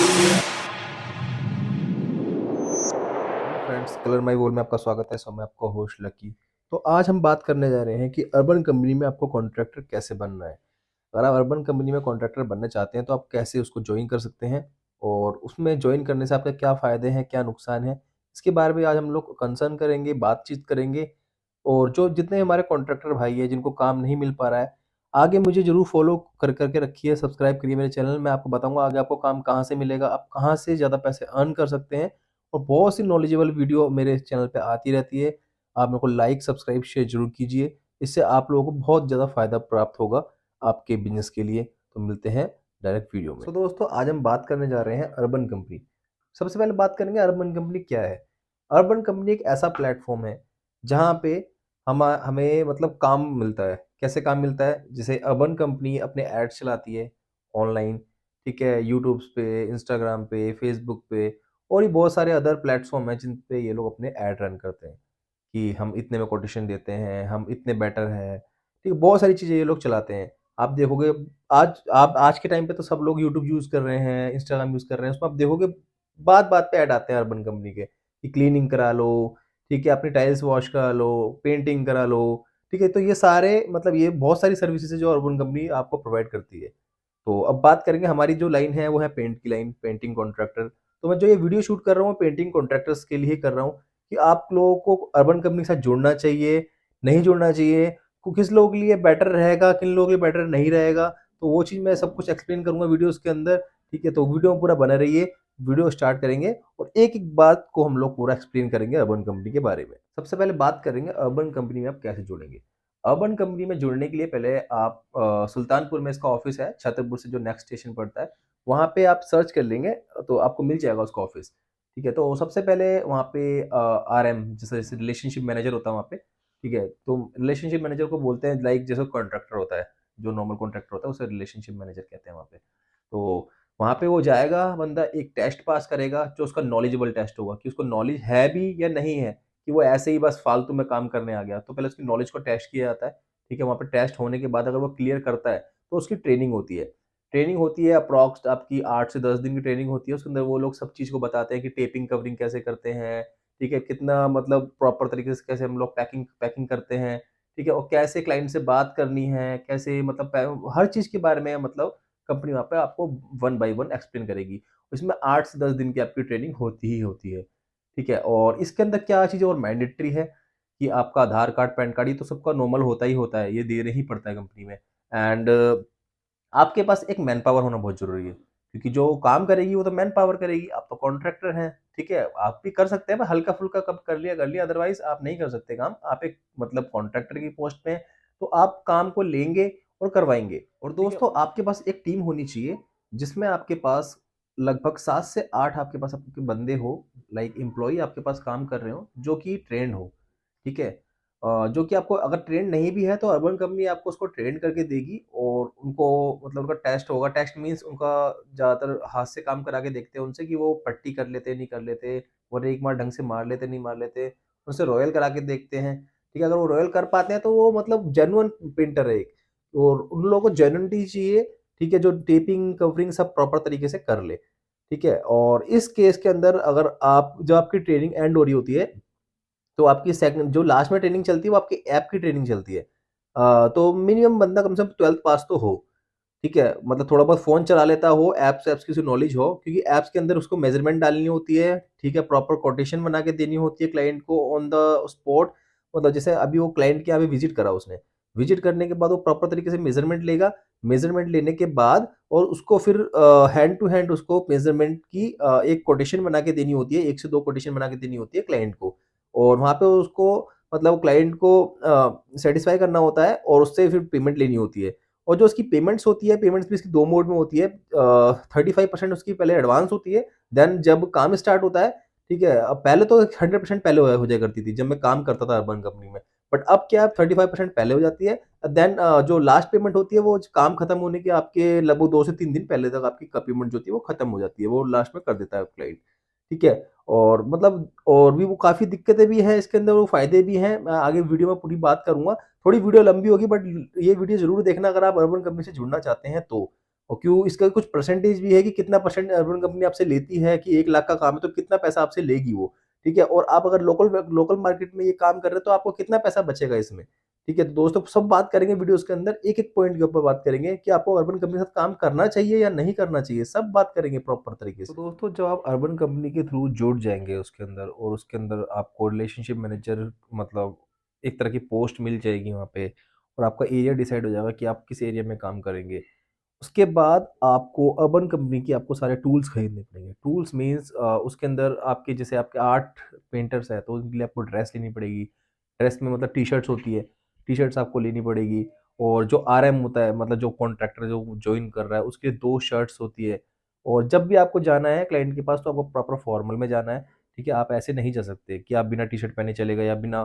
Hello friends, colour my world में आपका स्वागत है। सो मैं आपका होस्ट लकी। तो आज हम बात करने जा रहे हैं कि अर्बन कंपनी में आपको कॉन्ट्रैक्टर कैसे बनना है। अगर आप अर्बन कंपनी में कॉन्ट्रैक्टर बनना चाहते हैं तो आप कैसे उसको ज्वाइन कर सकते हैं और उसमें ज्वाइन करने से आपके क्या फ़ायदे हैं, क्या नुकसान है, इसके बारे में आज हम लोग कंसर्न करेंगे, बातचीत करेंगे। और जो जितने हमारे कॉन्ट्रैक्टर भाई हैं जिनको काम नहीं मिल पा रहा है, आगे मुझे ज़रूर फ़ॉलो करके रखिए, सब्सक्राइब करिए मेरे चैनल। मैं आपको बताऊँगा आगे आपको काम कहाँ से मिलेगा, आप कहाँ से ज़्यादा पैसे अर्न कर सकते हैं। और बहुत सी नॉलेजेबल वीडियो मेरे चैनल पे आती रहती है। आप मेरे को लाइक, सब्सक्राइब, शेयर ज़रूर कीजिए। इससे आप लोगों को बहुत ज़्यादा फ़ायदा प्राप्त होगा आपके बिज़नेस के लिए। तो मिलते हैं डायरेक्ट वीडियो में। दोस्तों, आज हम बात करने जा रहे हैं अर्बन कंपनी। सबसे पहले बात करेंगे अर्बन कंपनी क्या है। अर्बन कंपनी एक ऐसा प्लेटफ़ॉर्म है जहाँ पे हमें मतलब काम मिलता है। कैसे काम मिलता है? जैसे अर्बन कंपनी अपने एड्स चलाती है ऑनलाइन, ठीक है? यूट्यूब्स पे, इंस्टाग्राम पे, फ़ेसबुक पे और भी बहुत सारे अदर प्लेटफ़ॉर्म हैं जिन पे ये लोग अपने ऐड रन करते हैं कि हम इतने में कोटेशन देते हैं, हम इतने बेटर हैं, ठीक है? बहुत सारी चीज़ें ये लोग चलाते हैं। आप देखोगे आज के टाइम पे तो सब लोग यूट्यूब यूज़ कर रहे हैं, इंस्टाग्राम यूज़ कर रहे हैं, उसमें आप देखोगे बात-बात पे ऐड आते हैं अर्बन कंपनी के कि क्लीनिंग करा लो, ठीक है? अपनी टाइल्स वॉश करा लो, पेंटिंग करा लो, ठीक है? तो ये सारे मतलब ये बहुत सारी सर्विसेज़ है जो अर्बन कंपनी आपको प्रोवाइड करती है। तो अब बात करेंगे हमारी जो लाइन है वो है पेंट की लाइन, पेंटिंग कॉन्ट्रैक्टर। तो मैं जो ये वीडियो शूट कर रहा हूँ पेंटिंग कॉन्ट्रैक्टर्स के लिए ही कर रहा हूँ कि आप लोगों को अर्बन कंपनी के साथ जुड़ना चाहिए, नहीं जुड़ना चाहिए, किस लोगों के लिए बेटर रहेगा, किन लोगों के लिए बेटर नहीं रहेगा। तो वो चीज़ मैं सब कुछ एक्सप्लेन करूँगा वीडियोज़ के अंदर, ठीक है? तो वीडियो में पूरा बने रहिए, वीडियो स्टार्ट करेंगे और एक-एक बात को हम लोग पूरा एक्सप्लेन करेंगे अर्बन कंपनी के बारे में। सबसे पहले बात करेंगे अर्बन कंपनी में आप कैसे जुड़ेंगे। अर्बन कंपनी में जुड़ने के लिए पहले आप सुल्तानपुर में इसका ऑफ़िस है, छतरपुर से जो नेक्स्ट स्टेशन पड़ता है, वहाँ पे आप सर्च कर लेंगे तो आपको मिल जाएगा उसका ऑफ़िस, ठीक है? तो सबसे पहले वहाँ पे आरएम जैसे रिलेशनशिप मैनेजर होता है वहाँ पे, ठीक है? तो रिलेशनशिप मैनेजर को बोलते हैं लाइक जैसे कॉन्ट्रैक्टर होता है, जो नॉर्मल कॉन्ट्रैक्टर होता है उसे रिलेशनशिप मैनेजर कहते हैं वहाँ पे। तो वहाँ पे वो जाएगा बंदा एक टेस्ट पास करेगा जो उसका नॉलेजेबल टेस्ट होगा कि उसको नॉलेज है भी या नहीं है, कि वो ऐसे ही बस फालतू में काम करने आ गया। तो पहले उसकी नॉलेज को टेस्ट किया जाता है, ठीक है? वहाँ पे टेस्ट होने के बाद अगर वो क्लियर करता है, तो उसकी ट्रेनिंग होती है। ट्रेनिंग होती है अप्रॉक्स आपकी 8 से 10 दिन की ट्रेनिंग होती है। उसके अंदर वो लोग सब चीज़ को बताते हैं कि टेपिंग कवरिंग कैसे करते हैं, ठीक है? कितना मतलब प्रॉपर तरीके से कैसे हम लोग पैकिंग पैकिंग करते हैं, ठीक है? और कैसे क्लाइंट से बात करनी है, कैसे मतलब हर चीज़ के बारे में मतलब कंपनी वहाँ पे आपको वन बाय वन एक्सप्लेन करेगी। इसमें 8 से 10 दिन की आपकी ट्रेनिंग होती ही होती है, ठीक है? और इसके अंदर क्या चीज़ और मैंडेटरी है कि आपका आधार कार्ड, पैन कार्ड ये तो सबका नॉर्मल होता ही होता है, ये देना ही पड़ता है कंपनी में। एंड आपके पास एक मैन पावर होना बहुत ज़रूरी है, क्योंकि जो काम करेगी वो तो मैन पावर करेगी, आप तो कॉन्ट्रैक्टर हैं, ठीक है? आप भी कर सकते हैं पर हल्का-फुल्का कब कर लिया अदरवाइज़ आप नहीं कर सकते काम। आप एक मतलब कॉन्ट्रैक्टर की पोस्ट पे हैं, तो आप काम को लेंगे और करवाएँगे। और दोस्तों आपके पास एक टीम होनी चाहिए, जिसमें आपके पास लगभग 7 से 8 आपके पास आपके बंदे हो, लाइक एम्प्लॉयी आपके पास काम कर रहे हों, जो कि ट्रेन्ड हो, ठीक है? जो कि आपको अगर ट्रेन नहीं भी है तो अर्बन कंपनी आपको उसको ट्रेन करके देगी और उनको मतलब उनका टेस्ट होगा। टेस्ट मीन्स उनका ज़्यादातर हाथ से काम करा के देखते हैं उनसे कि वो पट्टी कर लेते, नहीं कर लेते और एक बार ढंग से मार लेते, नहीं मार लेते। उनसे रॉयल करा के देखते हैं, ठीक है? अगर वो रॉयल कर पाते हैं तो वो मतलब जेन्युइन पेंटर है एक और उन लोगों को जेन्युइनिटी चाहिए, ठीक है? जो टेपिंग, कवरिंग सब प्रॉपर तरीके से कर ले, ठीक है? और इस केस के अंदर अगर आप जब आपकी ट्रेनिंग एंड हो रही होती है तो आपकी सेकंड जो लास्ट में ट्रेनिंग चलती है वो आपकी ऐप की ट्रेनिंग चलती है। तो मिनिमम बंदा कम से कम 12th पास तो हो, ठीक है? मतलब थोड़ा बहुत फ़ोन चला लेता हो, ऐप्स ऐप्स की उसे नॉलेज हो क्योंकि ऐप्स के अंदर उसको मेज़रमेंट डालनी होती है, ठीक है? प्रॉपर कोटेशन बना के देनी होती है क्लाइंट को ऑन द स्पॉट। मतलब जैसे अभी वो क्लाइंट के यहाँ पे विज़िट करा उसने, विज़िट करने के बाद वो प्रॉपर तरीके से मेज़रमेंट लेगा, मेज़रमेंट लेने के बाद और उसको फिर हैंड टू हैंड उसको मेज़रमेंट की एक कोटेशन बना के देनी होती है, 1 से 2 कोटेशन बना के देनी होती है क्लाइंट को। और वहाँ पे उसको मतलब क्लाइंट को सैटिस्फाई करना होता है और उससे फिर पेमेंट लेनी होती है। और जो उसकी पेमेंट्स होती है, पेमेंट्स भी इसकी 2 मोड में होती है। 35% उसकी पहले एडवांस होती है, देन जब काम स्टार्ट होता है, ठीक है? अब पहले तो 100% पहले हो जाया करती थी, जब मैं काम करता था अर्बन कंपनी में। बट अब क्या है 35% पहले हो जाती है, देन जो लास्ट पेमेंट होती है वो काम खत्म होने के आपके लगभग 2 से 3 दिन पहले तक आपकी पेमेंट जो होती है वो खत्म हो जाती है, वो लास्ट में कर देता है क्लाइंट, ठीक है? और मतलब और भी वो काफ़ी दिक्कतें भी हैं इसके अंदर, वो फ़ायदे भी हैं। मैं आगे वीडियो में पूरी बात करूँगा। थोड़ी वीडियो लंबी होगी बट ये वीडियो ज़रूर देखना अगर आप अर्बन कंपनी से जुड़ना चाहते हैं तो। और क्यों इसका कुछ परसेंटेज भी है कि कितना परसेंट अर्बन कंपनी आपसे लेती है कि 1 लाख का काम है तो कितना पैसा आपसे लेगी वो, ठीक है? और आप अगर लोकल लोकल मार्केट में ये काम कर रहे हैं तो आपको कितना पैसा बचेगा इसमें, ठीक है? तो दोस्तों सब बात करेंगे वीडियोज़ के अंदर, एक-एक पॉइंट के ऊपर बात करेंगे कि आपको अर्बन कंपनी के साथ काम करना चाहिए या नहीं करना चाहिए, सब बात करेंगे प्रॉपर तरीके से। तो दोस्तों जब आप अर्बन कंपनी के थ्रू जुड़ जाएँगे उसके अंदर और उसके अंदर आपको रिलेशनशिप मैनेजर मतलब एक तरह की पोस्ट मिल जाएगी वहाँ पे और आपका एरिया डिसाइड हो जाएगा कि आप किस एरिया में काम करेंगे। उसके बाद आपको अर्बन कंपनी की आपको सारे टूल्स खरीदने पड़ेंगे। टूल्स मीन्स उसके अंदर आपके जैसे आपके आर्ट पेंटर्स हैं, तो उनके लिए आपको ड्रेस लेनी पड़ेगी। ड्रेस में मतलब टी-शर्ट्स होती है, टी-शर्ट्स आपको लेनी पड़ेगी और जो आरएम होता है मतलब जो कॉन्ट्रैक्टर जो जॉइन कर रहा है, उसके लिए 2 शर्ट्स होती है और जब भी आपको जाना है क्लाइंट के पास तो आपको प्रॉपर फॉर्मल में जाना है, ठीक है? आप ऐसे नहीं जा सकते कि आप बिना टी-शर्ट पहने चले गए या बिना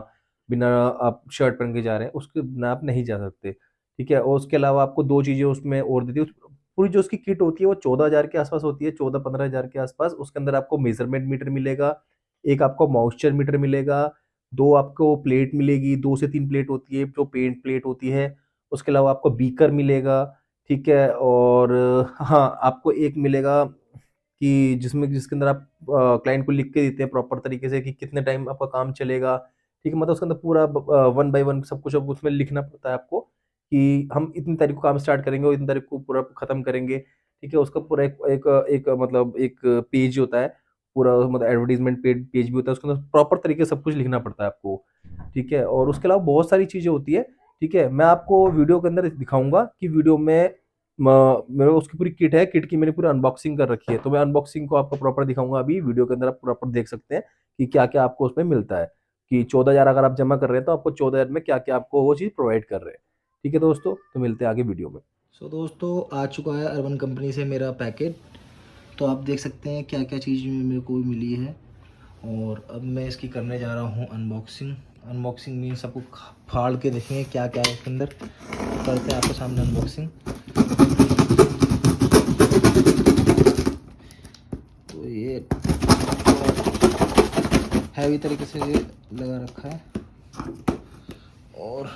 बिना आप शर्ट पहन के जा रहे हैं, उसके बिना आप नहीं जा सकते। ठीक है? और उसके अलावा आपको 2 चीज़ें उसमें और दी थी। पूरी जो उसकी किट होती है वो 14,000 के आस-पास होती है, 14-15 हज़ार के आस-पास। उसके अंदर आपको मेज़रमेंट मीटर मिलेगा, एक आपको मॉइस्चर मीटर मिलेगा, 2 आपको प्लेट मिलेगी, 2 से 3 प्लेट होती है, जो पेंट प्लेट होती है। उसके अलावा आपको बीकर मिलेगा, ठीक है? और हाँ, आपको एक मिलेगा कि जिसके अंदर आप क्लाइंट को लिख के देते हैं प्रॉपर तरीके से कि कितने टाइम आपका काम चलेगा, ठीक है? मतलब उसके अंदर पूरा वन बाय वन सब कुछ अब उसमें लिखना पड़ता है आपको कि हम इतनी तारीख को काम स्टार्ट करेंगे और इतनी तारीख को पूरा खत्म करेंगे, ठीक है? उसका पूरा एक एक एक मतलब एक पेज होता है, पूरा मतलब एडवर्टाइज़मेंट पेज भी होता है, उसके अंदर प्रॉपर तरीके से सब कुछ लिखना पड़ता है आपको, ठीक है? और उसके अलावा बहुत सारी चीज़ें होती है, ठीक है? मैं आपको वीडियो के अंदर दिखाऊँगा कि वीडियो में म मेरे उसकी पूरी किट है, किट की मैंने पूरी अनबॉक्सिंग कर रखी है, तो मैं अनबॉक्सिंग को आपको प्रॉपर दिखाऊँगा अभी, वीडियो के अंदर आप प्रॉपर देख सकते हैं कि क्या-क्या आपको उसमें मिलता है, कि 14,000 अगर आप जमा कर रहे हैं, तो आपको 14,000 में क्या-क्या आपको वो चीज़ प्रोवाइड कर रहे हैं। ठीक है दोस्तों, तो मिलते हैं आगे वीडियो में। सो दोस्तों आ चुका है अर्बन कंपनी से मेरा पैकेट। तो आप देख सकते हैं क्या क्या चीज़ मेरे को मिली है और अब मैं इसकी करने जा रहा हूँ अनबॉक्सिंग। अनबॉक्सिंग मीन सबको फाड़ के देखेंगे क्या क्या है इसके अंदर। करते हैं आपके सामने अनबॉक्सिंग। तो ये हैवी तरीके से ये लगा रखा है और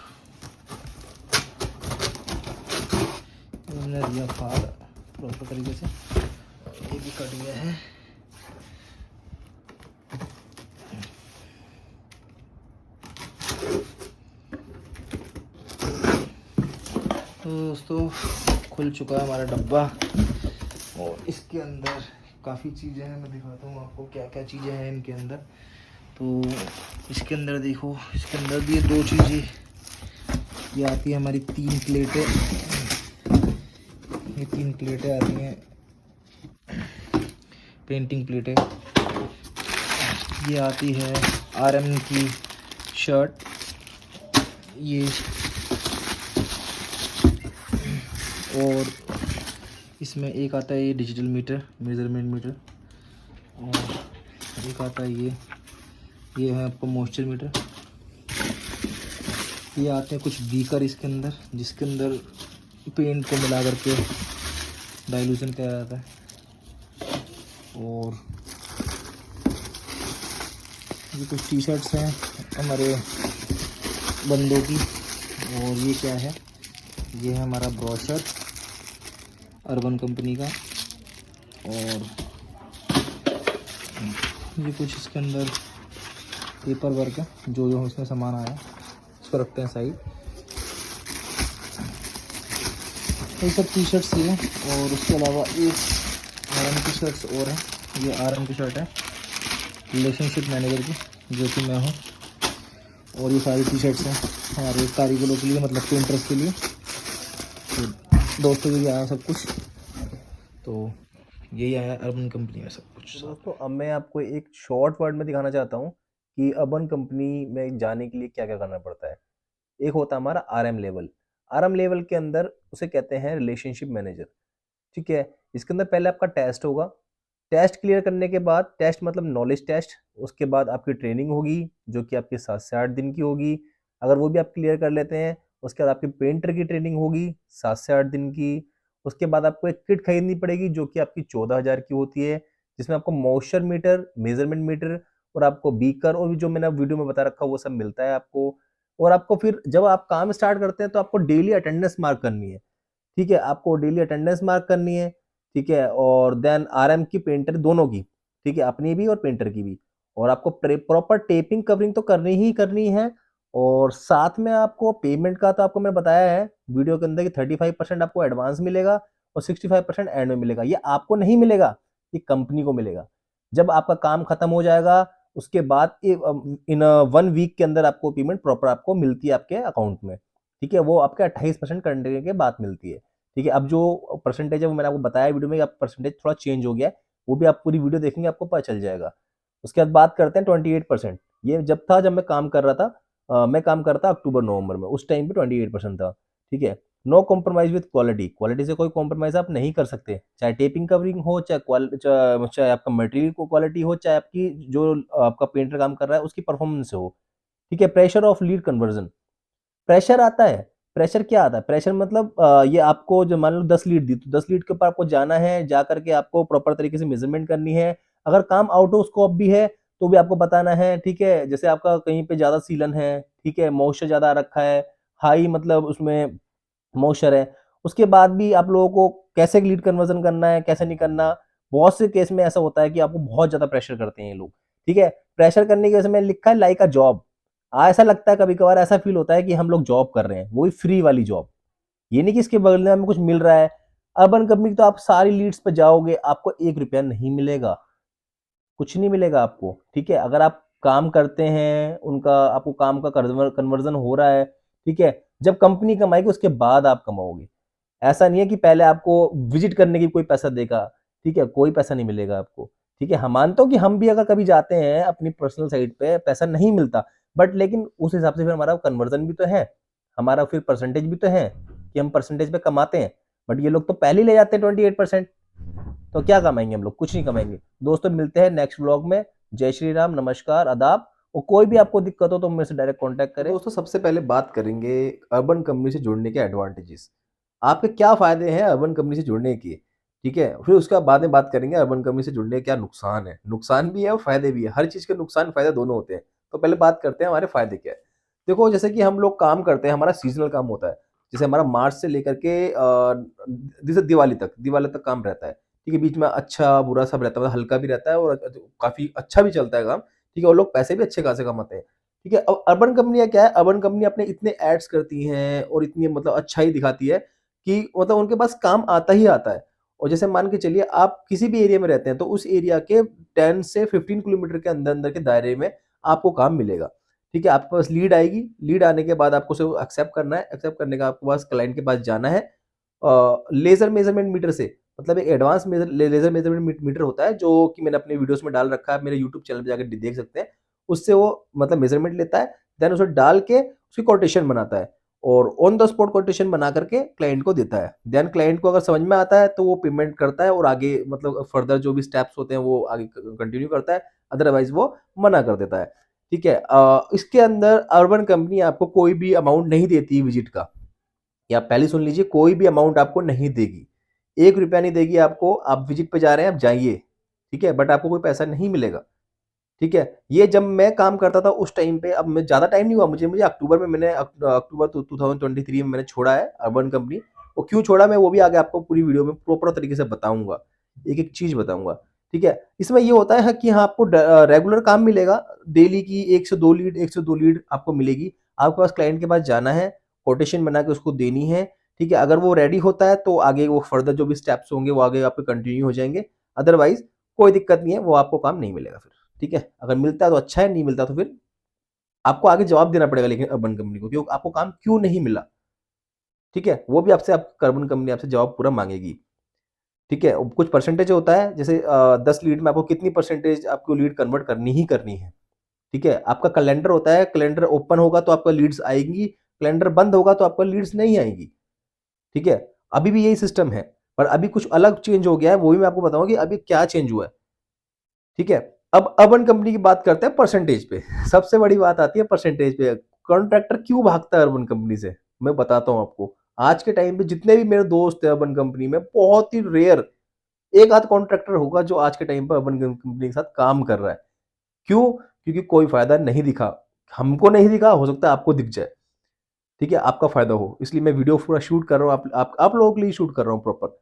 मैंने दिया फाड़ प्रॉपर तरीके से। ये भी कट गया है। तो दोस्तों खुल चुका है हमारा डब्बा और इसके अंदर काफ़ी चीज़ें हैं। मैं दिखाता हूँ आपको क्या क्या चीज़ें हैं इनके अंदर। तो इसके अंदर देखो, इसके अंदर भी ये 2 चीज़ें ये आती है हमारी 3 प्लेटें। ये 3 प्लेटें आती हैं, पेंटिंग प्लेटें। ये आती है आरएम की शर्ट। ये और इसमें एक आता है ये डिजिटल मीटर, मेज़रमेंट मीटर। और एक आता है ये है आपका मॉइस्चर मीटर। ये आते हैं कुछ बीकर इसके अंदर, जिसके अंदर पेंट को मिला करके डाइल्यूशन किया जाता है। और ये कुछ टी शर्ट्स हैं हमारे बंदों की। और ये क्या है, ये है हमारा ब्रोशर अर्बन कंपनी का। और ये कुछ इसके अंदर पेपर वर्क है, जो जो इसमें सामान आया उसको रखते हैं साइड। ये सब टी शर्ट्स ही हैं। और उसके अलावा एक आरएम की शर्ट्स और है। ये आरएम की शर्ट है रिलेशनशिप मैनेजर की, जो कि मैं हूँ। और ये सारी टी शर्ट्स हैं हमारे कारीगरों के लिए, मतलब पेंटर्स के लिए। तो दोस्तों के लिए आया सब कुछ। तो यही आया अर्बन कंपनी में सब कुछ तो साथ दोस्तों में। अब मैं आपको एक शॉर्ट वर्ड में दिखाना चाहता हूँ कि अर्बन कंपनी में जाने के लिए क्या-क्या करना पड़ता है। एक होता है हमारा आरएम लेवल। आरएम लेवल के अंदर उसे कहते हैं रिलेशनशिप मैनेजर, ठीक है? इसके अंदर पहले आपका टेस्ट होगा। टेस्ट क्लियर करने के बाद टेस्ट मतलब नॉलेज टेस्ट, उसके बाद आपकी ट्रेनिंग होगी जो कि आपकी 7 से 8 दिन की होगी। अगर वो भी आप क्लियर कर लेते हैं, उसके बाद आपकी पेंटर की ट्रेनिंग होगी 7 से 8 दिन की। उसके बाद आपको एक किट खरीदनी पड़ेगी जो कि आपकी 14,000 की होती है, जिसमें आपको मॉइस्चर मीटर, मेज़रमेंट मीटर और आपको बीकर और भी जो मैंने वीडियो में बता रखा है वो सब मिलता है आपको। और आपको फिर जब आप काम स्टार्ट करते हैं तो आपको डेली अटेंडेंस मार्क करनी है। ठीक है, आपको डेली अटेंडेंस मार्क करनी है, ठीक है, और देन आरएम की, पेंटर दोनों की, ठीक है, अपनी भी और पेंटर की भी। और आपको प्रॉपर टेपिंग कवरिंग तो करनी ही करनी है। और साथ में आपको पेमेंट का तो आपको मैंने बताया है वीडियो के अंदर कि 35% आपको एडवांस मिलेगा और 65% एंड में मिलेगा। ये आपको नहीं मिलेगा, ये कंपनी को मिलेगा। जब आपका काम खत्म हो जाएगा उसके बाद इन 1 वीक के अंदर आपको पेमेंट प्रॉपर आपको मिलती है आपके अकाउंट में। ठीक है, वो आपके 28% करने के बाद मिलती है। ठीक है, अब जो परसेंटेज है वो मैंने आपको बताया वीडियो में, अब परसेंटेज थोड़ा चेंज हो गया है, वो भी आप पूरी वीडियो देखेंगे आपको पता चल जाएगा। उसके बाद बात करते हैं 28%। ये जब मैं काम कर रहा था, मैं काम करता अक्टूबर नवंबर में, उस टाइम पे 28% था। ठीक है, no compromise with quality, quality से कोई कॉम्प्रोमाइज आप नहीं कर सकते, चाहे टेपिंग कवरिंग हो, चाहे आपका मटेरियल को क्वालिटी हो, चाहे आपकी जो आपका पेंटर काम कर रहा है उसकी परफॉर्मेंस हो। ठीक है, pressure of lead conversion, pressure आता है। प्रेशर क्या आता है? प्रेशर मतलब ये आपको जो मान लो 10 लीड दी, तो 10 लीड के ऊपर आपको जाना है, जा करके आपको प्रॉपर तरीके से मेजरमेंट करनी है। अगर काम आउट ऑफ स्कोप भी है तो भी आपको बताना है। ठीक है, जैसे आपका कहीं पे ज्यादा सीलन है, ठीक है, मॉइस्चर ज्यादा आ रखा है, हाई मतलब उसमें मॉइस्चर है, उसके बाद भी आप लोगों को कैसे लीड कन्वर्जन करना है, कैसे नहीं करना। बहुत से केस में ऐसा होता है कि आपको बहुत ज्यादा प्रेशर करते हैं ये लोग। ठीक है, प्रेशर करने की वजह से मैंने लिखा है लाइक अ जॉब। ऐसा लगता है कभी कभार, ऐसा फील होता है कि हम लोग जॉब कर रहे हैं, वो भी फ्री वाली जॉब। ये नहीं कि इसके बगल में हमें कुछ मिल रहा है। अर्बन कंपनी की तो आप सारी लीड्स पे जाओगे, आपको 1 रुपया नहीं मिलेगा, कुछ नहीं मिलेगा आपको। ठीक है, अगर आप काम करते हैं उनका, आपको काम का कन्वर्जन हो रहा है, ठीक है, जब कंपनी कमाएगी उसके बाद आप कमाओगे। ऐसा नहीं है कि पहले आपको विजिट करने की कोई पैसा देगा। ठीक है, कोई पैसा नहीं मिलेगा आपको। ठीक है, हम मानते हो कि हम भी अगर कभी जाते हैं अपनी पर्सनल साइट पे पैसा नहीं मिलता, बट लेकिन उस हिसाब से फिर हमारा कन्वर्जन भी तो है, हमारा फिर परसेंटेज भी तो है कि हम परसेंटेज पे कमाते हैं। बट ये लोग तो पहले ही ले जाते हैं 28%। तो क्या कमाएंगे हम लोग? कुछ नहीं कमाएंगे। दोस्तों मिलते हैं नेक्स्ट व्लॉग में। जय श्री राम, नमस्कार, आदाब। और कोई भी आपको दिक्कत हो तो मेरे से डायरेक्ट कांटेक्ट करें। दोस्तों सबसे पहले बात करेंगे अर्बन कंपनी से जुड़ने के एडवांटेजेस, आपके क्या फायदे हैं अर्बन कंपनी से जुड़ने के। ठीक है, फिर उसके बाद में बात करेंगे अर्बन कंपनी से जुड़ने के क्या नुकसान है। नुकसान भी है और फायदे भी है, हर चीज के नुकसान फायदे दोनों होते हैं। तो पहले बात करते हैं हमारे फायदे क्या है। देखो, जैसे कि हम लोग काम करते हैं, हमारा सीजनल काम होता है। जैसे हमारा मार्च से लेकर के जैसे दिवाली तक काम रहता है। ठीक है, बीच में अच्छा बुरा सब रहता है, मतलब हल्का भी रहता है और काफी अच्छा भी चलता है काम। ठीक है, और लोग पैसे भी अच्छे खासे कमाते हैं। ठीक है, अब अर्बन कंपनियां क्या है, अर्बन कंपनी अपने इतने एड्स करती हैं और इतनी मतलब अच्छाई दिखाती है कि मतलब उनके पास काम आता ही आता है। और जैसे मान के चलिए आप किसी भी एरिया में रहते हैं तो उस एरिया के 10 से 15 किलोमीटर के अंदर अंदर के दायरे में आपको काम मिलेगा। ठीक है, आपके पास लीड आएगी, लीड आने के बाद आपको उसे एक्सेप्ट करना है, एक्सेप्ट करने का आपके पास क्लाइंट के पास जाना है। लेजर मेजरमेंट मीटर से, मतलब एक एडवांस लेजर मेजरमेंट मीटर होता है जो कि मैंने अपने वीडियोस में डाल रखा है, आप मेरे यूट्यूब चैनल पे जाकर देख सकते हैं। उससे वो मतलब मेजरमेंट लेता है, देन उसे डाल के उसकी कोटेशन बनाता है और ऑन द स्पॉट कोटेशन बना करके क्लाइंट को देता है। देन क्लाइंट को अगर समझ में आता है तो वो पेमेंट करता है और आगे मतलब फर्दर जो भी स्टेप्स होते हैं वो आगे कंटिन्यू करता है, अदरवाइज वो मना कर देता है। ठीक है, इसके अंदर अर्बन कंपनी आपको कोई भी अमाउंट नहीं देती विजिट का, या पहले सुन लीजिए, कोई भी अमाउंट आपको नहीं देगी, 1 रुपया नहीं देगी आपको। आप विजिट पे जा रहे हैं, आप जाइए, ठीक है, बट आपको कोई पैसा नहीं मिलेगा। ठीक है, ये जब मैं काम करता था उस टाइम पे, अब मैं ज़्यादा टाइम नहीं हुआ मुझे मुझे अक्टूबर में मैंने अक्टूबर 2023 में मैंने छोड़ा है अर्बन कंपनी। और क्यों छोड़ा मैं वो भी आगे आपको पूरी वीडियो में प्रॉपर तरीके से बताऊंगा, एक एक चीज बताऊंगा। ठीक है, इसमें ये होता है कि हाँ आपको रेगुलर काम मिलेगा, डेली की 1 से 2 लीड आपको मिलेगी। आपके पास क्लाइंट के पास जाना है, कोटेशन बना के उसको देनी है। ठीक है, अगर वो रेडी होता है तो आगे वो फर्दर जो भी स्टेप्स होंगे वो आगे आपके कंटिन्यू हो जाएंगे, अदरवाइज कोई दिक्कत नहीं है, वो आपको काम नहीं मिलेगा फिर। ठीक है, अगर मिलता है तो अच्छा है, नहीं मिलता तो फिर आपको आगे जवाब देना पड़ेगा, लेकिन अर्बन कंपनी को क्यों आपको काम क्यों नहीं मिला। ठीक है, वो भी आपसे अर्बन कंपनी आपसे जवाब पूरा मांगेगी। ठीक है, कुछ परसेंटेज होता है, जैसे 10 लीड में आपको कितनी परसेंटेज आपको लीड कन्वर्ट करनी ही करनी है। ठीक है, आपका कैलेंडर होता है, कैलेंडर ओपन होगा तो आपका लीड्स आएंगी, कैलेंडर बंद होगा तो आपका लीड्स नहीं आएंगी। ठीक है, अभी भी यही सिस्टम है, पर अभी कुछ अलग चेंज हो गया है, वो भी मैं आपको बताऊंगा कि अभी क्या चेंज हुआ है। ठीक है, अब अर्बन कंपनी की बात करते हैं परसेंटेज पे। सबसे बड़ी बात आती है परसेंटेज पे। कॉन्ट्रैक्टर क्यों भागता है अर्बन कंपनी से, मैं बताता हूं आपको। आज के टाइम पे जितने भी मेरे दोस्त हैं अर्बन कंपनी में, बहुत ही रेयर एक आध कॉन्ट्रैक्टर होगा जो आज के टाइम पर अर्बन कंपनी के साथ काम कर रहा है। क्यों? क्योंकि कोई फायदा नहीं दिखा, हमको नहीं दिखा, हो सकता है आपको दिख जाए। ठीक है, आपका फ़ायदा हो, इसलिए मैं वीडियो पूरा शूट कर रहा हूँ, आप लोगों के लिए शूट कर रहा हूँ प्रॉपर।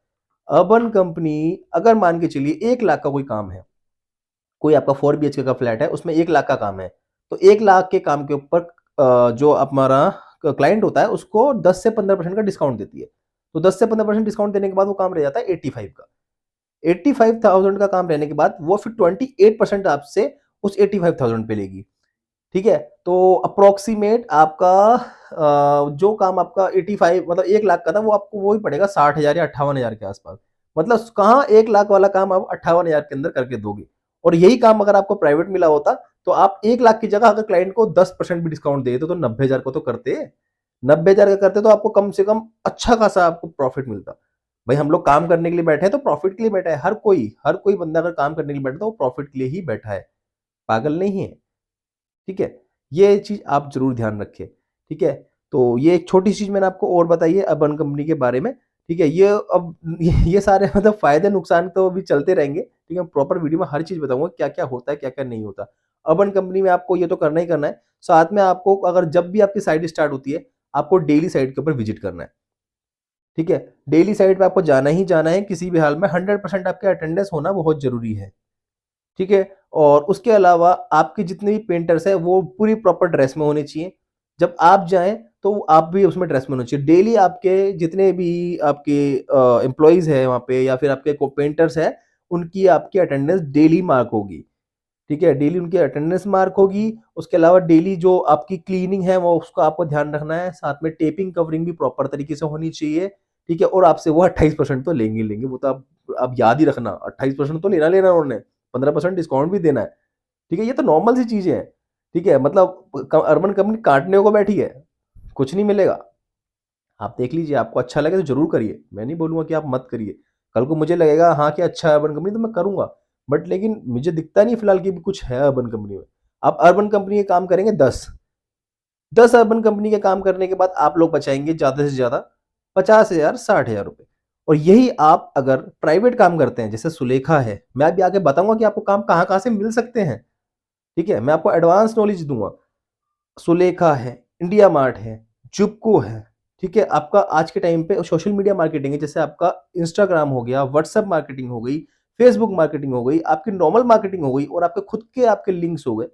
अर्बन कंपनी, अगर मान के चलिए 1 लाख का कोई काम है, कोई आपका 4 बीएचके का फ्लैट है, उसमें 1 लाख का काम है, तो 1 लाख के काम के ऊपर जो हमारा क्लाइंट होता है उसको 10 से 15% का डिस्काउंट देती है। तो 10 से 15% डिस्काउंट देने के बाद वो काम रह जाता है 85 का। 85,000 का काम रहने के बाद वो फिर 28% आपसे उस 85,000 पे लेगी। ठीक है, तो अप्रोक्सीमेट आपका जो काम आपका 85 मतलब 1 लाख का था, वो आपको वो ही पड़ेगा 60,000 या 58,000 के आसपास। मतलब कहाँ 1 लाख वाला काम आप 58,000 के अंदर करके दोगे। और यही काम अगर आपको प्राइवेट मिला होता, तो आप 1 लाख की जगह अगर क्लाइंट को 10% भी डिस्काउंट दे देते तो 90,000 को तो करते। 90,000 का करते तो आपको कम से कम अच्छा खासा आपको प्रॉफिट मिलता। भाई हम लोग काम करने के लिए बैठे हैं तो प्रॉफिट के लिए बैठा है। हर कोई बंदा अगर काम करने के लिए बैठा है तो वो प्रॉफिट के लिए ही बैठा है, पागल नहीं है। ठीक है? ये चीज़ आप ज़रूर ध्यान रखें, ठीक है? तो ये एक छोटी चीज़ मैंने आपको और बताई है अर्बन कंपनी के बारे में, ठीक है? ये अब ये सारे मतलब फ़ायदे नुकसान तो अभी चलते रहेंगे, ठीक है? प्रॉपर वीडियो में हर चीज़ बताऊँगा क्या-क्या होता है, क्या-क्या नहीं होता। अर्बन कंपनी में आपको ये तो करना ही करना है, साथ में आपको अगर जब भी आपकी साइट स्टार्ट होती है, आपको डेली साइट के ऊपर विज़िट करना है, ठीक है? डेली साइट पे आपको जाना ही जाना है, किसी भी हाल में 100% आपके अटेंडेंस होना बहुत ज़रूरी है। ठीक है? और उसके अलावा आपके जितने भी पेंटर्स हैं वो पूरी प्रॉपर ड्रेस में होने चाहिए। जब आप जाएँ तो आप भी उसमें ड्रेस में होने चाहिए। डेली आपके जितने भी आपके एम्प्लॉइज़ हैं वहाँ पे या फिर आपके को पेंटर्स हैं, उनकी आपकी अटेंडेंस डेली मार्क होगी। ठीक है? डेली उनकी अटेंडेंस मार्क होगी, उसके अलावा डेली जो आपकी क्लीनिंग है वो उसका आपको ध्यान रखना है, साथ में टेपिंग कवरिंग भी प्रॉपर तरीके से होनी चाहिए, ठीक है? और आपसे वो 28% तो लेंगे ही लेंगे, वो तो आप याद ही रखना 28% तो लेना लेना उन्होंने, 15% डिस्काउंट भी देना है, ठीक है? ये तो नॉर्मल सी चीज़ें हैं, ठीक है? मतलब अर्बन कंपनी काटने को बैठी है, कुछ नहीं मिलेगा। आप देख लीजिए, आपको अच्छा लगे तो ज़रूर करिए, मैं नहीं बोलूँगा कि आप मत करिए। कल को मुझे लगेगा हाँ, कि अच्छा है अर्बन कंपनी तो मैं करूँगा, बट लेकिन मुझे दिखता नहीं फिलहाल कि भी कुछ है अर्बन कंपनी में। आप अर्बन कंपनी के काम करेंगे 10, 10 अर्बन कंपनी के काम करने के बाद आप लोग बचाएँगे ज़्यादा से ज़्यादा 50,000 60,000 रुपए। और यही आप अगर प्राइवेट काम करते हैं, जैसे सुलेखा है, मैं अभी आगे बताऊँगा कि आपको काम कहाँ-कहाँ से मिल सकते हैं, ठीक है? मैं आपको एडवांस नॉलेज दूँगा। सुलेखा है, इंडिया मार्ट है, जुबको है, ठीक है? आपका आज के टाइम पे सोशल मीडिया मार्केटिंग है, जैसे आपका इंस्टाग्राम हो गया, व्हाट्सएप मार्केटिंग हो गई, फेसबुक मार्केटिंग हो गई, आपकी नॉर्मल मार्केटिंग हो गई और आपके खुद के आपके लिंक्स हो गए।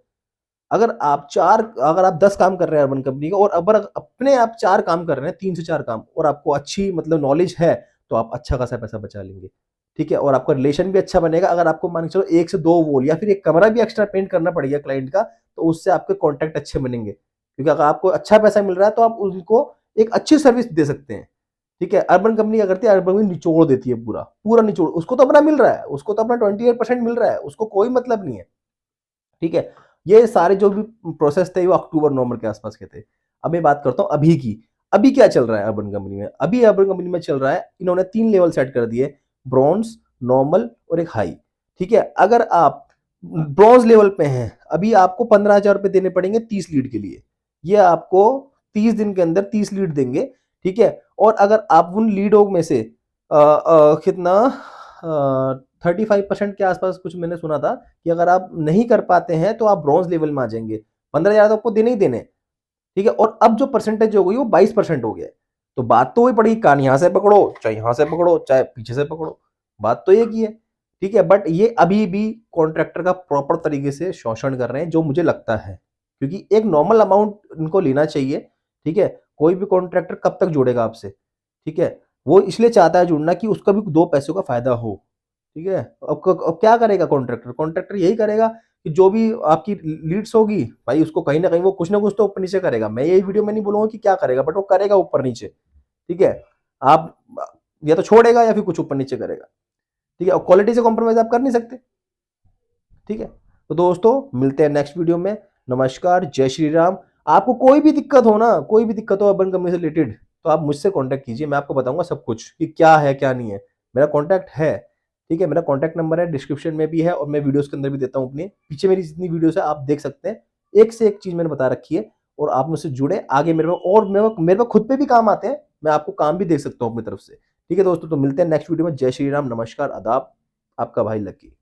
अगर आप 10 काम कर रहे हैं अर्बन कंपनी का और अगर अपने आप 4 काम कर रहे हैं, 3 से 4 काम और आपको अच्छी मतलब नॉलेज है, तो आप अच्छा खासा पैसा बचा लेंगे, ठीक है? और आपका रिलेशन भी अच्छा बनेगा। अगर आपको मान के चलो 1 से 2 वॉल या फिर 1 कमरा भी एक्स्ट्रा पेंट करना पड़ गया क्लाइंट का, तो उससे आपके कॉन्टैक्ट अच्छे बनेंगे। क्योंकि अगर आपको अच्छा पैसा मिल रहा है, तो आप उनको एक अच्छी सर्विस दे सकते हैं, ठीक है? अर्बन कंपनी क्या करती है, अर्बन कंपनी निचोड़ देती है पूरा, पूरा निचोड़ उसको तो अपना मिल रहा है, उसको तो अपना 28% मिल रहा है, उसको कोई मतलब नहीं है। ठीक है? ये सारे जो भी प्रोसेस थे वो अक्टूबर-नवंबर के आसपास के थे। अब मैं बात करता हूँ अभी की। अभी क्या चल रहा है अर्बन कंपनी में? अभी अर्बन कंपनी में चल रहा है, इन्होंने 3 लेवल सेट कर दिए, ब्रॉन्ज़, नॉर्मल और एक हाई। ठीक है? अगर आप ब्रॉन्ज़ लेवल पे हैं, अभी आपको ₹15,000 देने पड़ेंगे 30 लीड के लिए। ये आपको 30 दिन के अंदर 30 लीड देंगे, ठीक है? और अगर आप उन लीडों में से कितना 35% के आसपास कुछ मैंने सुना था कि अगर आप नहीं कर पाते हैं तो आप ब्रॉन्ज लेवल में आ जाएँगे। 15,000 तो आपको देने ही देने हैं, ठीक है? और अब जो परसेंटेज हो गई वो 22% हो गया है। तो बात तो वही पड़ी, कान यहाँ से पकड़ो, चाहे यहाँ से पकड़ो, चाहे पीछे से पकड़ो, बात तो एक ही है, ठीक है? बट ये अभी भी कॉन्ट्रैक्टर का प्रॉपर तरीके से शोषण कर रहे हैं, जो मुझे लगता है। क्योंकि एक नॉर्मल अमाउंट इनको लेना चाहिए, ठीक है? कोई भी कॉन्ट्रैक्टर कब तक जुड़ेगा आपसे, ठीक है? वो इसलिए चाहता है जुड़ना कि उसका भी 2 पैसों का फ़ायदा हो। ठीक है? अब क्या करेगा कॉन्ट्रैक्टर? कॉन्ट्रैक्टर यही करेगा कि जो भी आपकी लीड्स होगी, भाई उसको कहीं न कहीं वो कुछ ना कुछ तो ऊपर-नीचे करेगा। मैं यही वीडियो में नहीं बोलूँगा कि क्या करेगा, बट वो करेगा ऊपर-नीचे, ठीक है? आप या तो छोड़ेगा या फिर कुछ ऊपर-नीचे करेगा, ठीक है? और क्वालिटी से कॉम्प्रोमाइज़ आप कर नहीं सकते, ठीक है? तो दोस्तों मिलते हैं नेक्स्ट वीडियो में। नमस्कार, जय श्री राम। आपको कोई भी दिक्कत हो ना, कोई भी दिक्कत हो अर्बन कंपनी से रिलेटेड, तो आप मुझसे कॉन्टैक्ट कीजिए, मैं आपको बताऊँगा सब कुछ कि क्या है, क्या नहीं है। मेरा कॉन्टैक्ट है, ठीक है? मेरा कॉन्टैक्ट नंबर है, डिस्क्रिप्शन में भी है और मैं वीडियोज़ के अंदर भी देता हूँ अपने। पीछे मेरी जितनी वीडियोज़ है आप देख सकते हैं। एक से एक चीज़ मैंने बता रखी है और आप मुझसे जुड़े, आगे मेरे को खुद पे भी काम आते हैं, मैं आपको काम भी दे सकता हूँ अपनी तरफ से। ठीक है दोस्तों, तो मिलते हैं नेक्स्ट वीडियो में। जय श्री राम, नमस्कार, आदाब, आपका भाई लकी।